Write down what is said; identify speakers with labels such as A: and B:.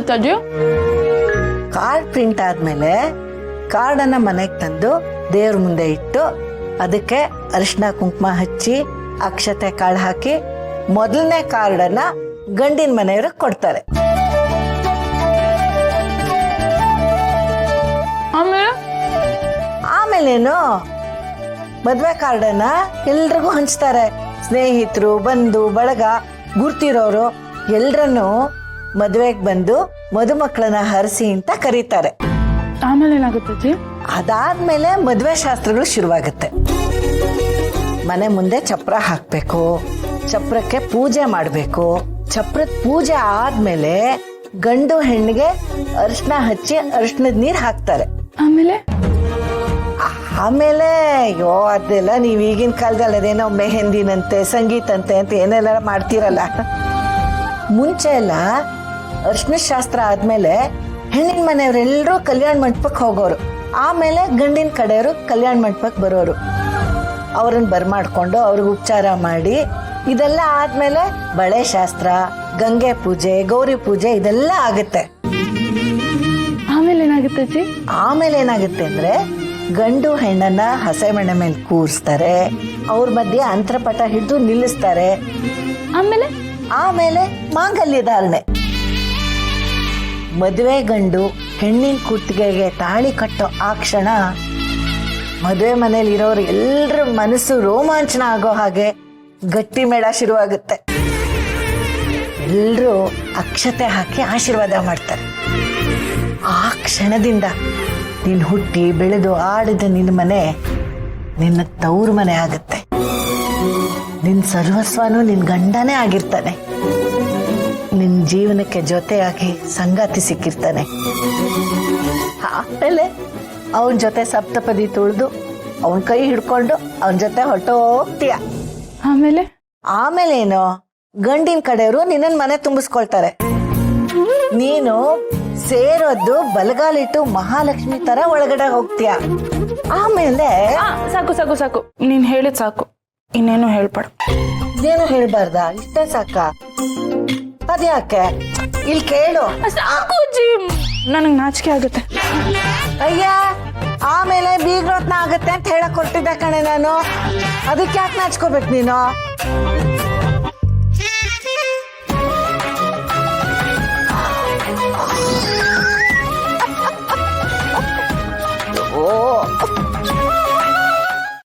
A: ಆಗುತ್ತೆ ಅಜ್ಜಿ?
B: Card print ಆದ್ಮೇಲೆ ಕಾರ್ಡನ್ನ ಮನೆಗೆ ತಂದು ದೇವ್ರ ಮುಂದೆ ಇಟ್ಟು ಅದಕ್ಕೆ ಅರಿಶಿನ ಕುಂಕುಮ ಹಚ್ಚಿ ಅಕ್ಷತೆ ಕಾಳು ಹಾಕಿ ಮೊದಲನೇ ಕಾರ್ಡನ್ನ ಗಂಡಿನ ಮನೆಯವ್ರಿಗೆ ಕೊಡ್ತಾರೆ. ಆಮೇಲೇನು ಮದ್ವೆ ಕಾರ್ಡನ್ನ ಎಲ್ರಿಗೂ ಹಂಚ್ತಾರೆ. ಸ್ನೇಹಿತರು, ಬಂಧು ಬಳಗ, ಗುರ್ತಿರೋರು ಎಲ್ರನ್ನು ಮದ್ವೆಗೆ ಬಂದು ಮದುಮಕ್ಕಳನ್ನ ಹರಿಸಿ ಅಂತ ಕರೀತಾರೆ.
A: ಆಮೇಲೆ ಏನಾಗುತ್ತೆ?
B: ಅದಾದ್ಮೇಲೆ ಮದ್ವೆ ಶಾಸ್ತ್ರಗಳು ಶುರುವಾಗುತ್ತೆ. ಮನೆ ಮುಂದೆ ಚಪ್ರ ಹಾಕ್ಬೇಕು, ಚಪ್ರಕ್ಕೆ ಪೂಜೆ ಮಾಡ್ಬೇಕು. ಚಪ್ರದ ಪೂಜೆ ಆದ್ಮೇಲೆ ಗಂಡು ಹೆಣ್ಣಿಗೆ ಅರಿಶಿನ ಹಚ್ಚಿ ಅರಿಶಿನದ ನೀರ್ ಹಾಕ್ತಾರೆ. ಆಮೇಲೆ ಅಯ್ಯೋ ಅದೆಲ್ಲ ನೀವ್ ಈಗಿನ ಕಾಲದಲ್ಲಿ ಅದೇನೋ ಮೆಹಂದಿನಂತೆ ಸಂಗೀತಂತೆ ಅಂತ ಏನೆಲ್ಲ ಮಾಡ್ತೀರಲ್ಲ. ಮುಂಚೆ ಎಲ್ಲ ಅರಿಶಿನ ಶಾಸ್ತ್ರ ಆದ್ಮೇಲೆ ಹೆಣ್ಣಿನ ಮನೆಯವರೆಲ್ಲರೂ ಕಲ್ಯಾಣ ಮಂಟಪಕ್ಕೆ ಹೋಗೋರು. ಆಮೇಲೆ ಗಂಡಿನ ಕಡೆಯವರು ಕಲ್ಯಾಣ ಮಂಟಪಕ್ಕೆ ಬರೋರು. ಅವ್ರನ್ನ ಬರ್ಮಾಡ್ಕೊಂಡು ಅವ್ರಿಗೆ ಉಪಚಾರ ಮಾಡಿ ಇದೆಲ್ಲ ಆದ್ಮೇಲೆ ಬಳೆ ಶಾಸ್ತ್ರ, ಗಂಗೆ ಪೂಜೆ, ಗೌರಿ ಪೂಜೆ ಇದೆಲ್ಲ ಆಗುತ್ತೆ. ಆಮೇಲೆ ಏನಾಗುತ್ತೆ ಅಂದ್ರೆ ಗಂಡು ಹೆಣ್ಣನ್ನ ಹಸೆ ಮಣೆ ಮೇಲೆ ಕೂರಿಸ್ತಾರೆ. ಅವ್ರ ಮಧ್ಯೆ ಅಂತರಪಟ ಹಿಡಿದು ನಿಲ್ಲಿಸ್ತಾರೆ. ಆಮೇಲೆ ಮಾಂಗಲ್ಯ ಧಾರಣೆ. ಮದುವೆ ಗಂಡು ಹೆಣ್ಣಿನ ಕುತ್ತಿಗೆಗೆ ತಾಳಿ ಕಟ್ಟೋ ಆ ಕ್ಷಣ ಮದುವೆ ಮನೇಲಿ ಇರೋರು ಎಲ್ಲರ ಮನಸ್ಸು ರೋಮಾಂಚನ ಆಗೋ ಹಾಗೆ ಗಟ್ಟಿ ಮೇಳ ಶುರುವಾಗುತ್ತೆ. ಎಲ್ರೂ ಅಕ್ಷತೆ ಹಾಕಿ ಆಶೀರ್ವಾದ ಮಾಡ್ತಾರೆ. ಆ ಕ್ಷಣದಿಂದ ನೀನ್ ಹುಟ್ಟಿ ಬೆಳೆದು ಆಡಿದ ನಿನ್ನ ಮನೆ ನಿನ್ನ ತವ್ರ ಮನೆ ಆಗುತ್ತೆ. ನಿನ್ ಸರ್ವಸ್ವನು ನಿನ್ ಗಂಡನೇ ಆಗಿರ್ತಾನೆ. ನಿನ್ ಜೀವನಕ್ಕೆ ಜೊತೆಯಾಗಿ ಸಂಗಾತಿ ಸಿಕ್ಕಿರ್ತಾನೆ. ಆಮೇಲೆ ಅವನ ಜೊತೆ ಸಪ್ತಪದಿ ತುಳಿದು ಅವನ ಕೈ ಹಿಡ್ಕೊಂಡು ಅವನ ಜೊತೆ ಹೊರಟೋಗ್ತೀಯ. ಆಮೇಲೆ ಏನು, ಗಂಡಿನ ಕಡೆಯವರು ನಿನ್ನನ್ ಮನೆ ತುಂಬಿಸ್ಕೊಳ್ತಾರೆ. ನೀನು ಸೇರೋದು ಬಲಗಾಲಿಟ್ಟು ಮಹಾಲಕ್ಷ್ಮಿ ತರ ಒಳಗಡೆ ಹೋಗ್ತೀಯ. ಆಮೇಲೆ
A: ಸಾಕು ಸಾಕು ಸಾಕು, ನೀನ್ ಹೇಳಿದ್ ಸಾಕು, ಇನ್ನೇನು ಹೇಳ್ಬೇಡ.
B: ಏನು ಹೇಳ್ಬಾರ್ದ? ಇಷ್ಟೇ ಸಾಕ? ಅದ್ಯಾಕೆ? ಇಲ್ಲಿ ಕೇಳು.
A: ನನಗ್ ನಾಚಿಕೆ ಆಗುತ್ತೆ.
B: ಅಯ್ಯ, ಆಮೇಲೆ ಬೀಗ್ರೋತ್ನ ಆಗತ್ತೆ ಅಂತ ಹೇಳಕ್ ಕೊಟ್ಟಿದ್ದೆ ಕಣೆ ನಾನು. ಅದಕ್ಕೆ ಯಾಕೆ ನಾಚ್ಕೋಬೇಕು ನೀನು?